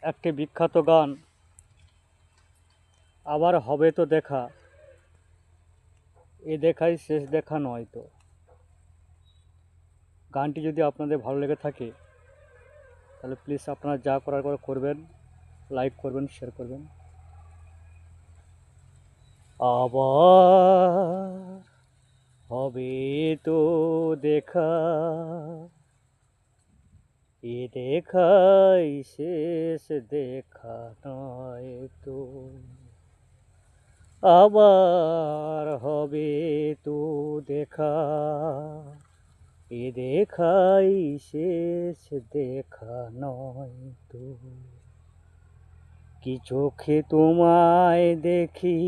একটি বিখ্যাত গান, আবার হবে তো দেখা, এ দেখাই শেষ দেখা নয় তো। গানটি যদি আপনাদের ভালো লেগে থাকে তাহলে প্লিজ আপনারা যা করার করে করবেন, লাইক করবেন, শেয়ার করবেন। আবার হবে তো দেখা, এ দেখাই শেষ দেখা নয় তো। আবার হবে তো দেখা, এ দেখাই শেষ দেখা নয় তো। কি চোখে তোমায় দেখি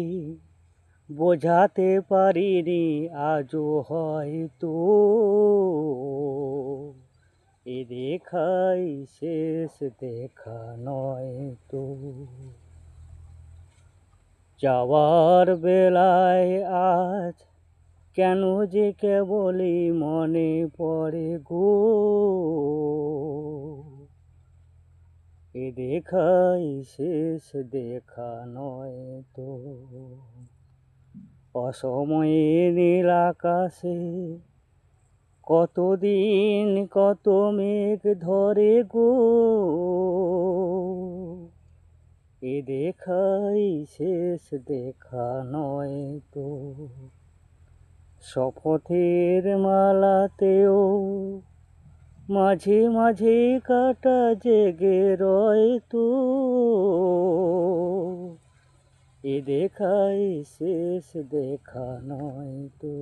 বোঝাতে পারিনি আজও হয়তো, এ দেখাই শেষ দেখা নয় তো। যাওয়ার বেলায় আজ কেন যে কেবলই মনে পড়ে গো, এ দেখাই শেষ দেখা নয় তো। অসময়ে নীল আকাশে কতদিন কত মেঘ ধরে গো, এ দেখাই শেষ দেখা নয় তো। শপথের মালাতেও মাঝে মাঝে কাটা জেগে রয় তো, এ দেখাই শেষ দেখা নয় তো।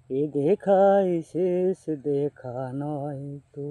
এ দেখাই শেষ দেখা নয় তো।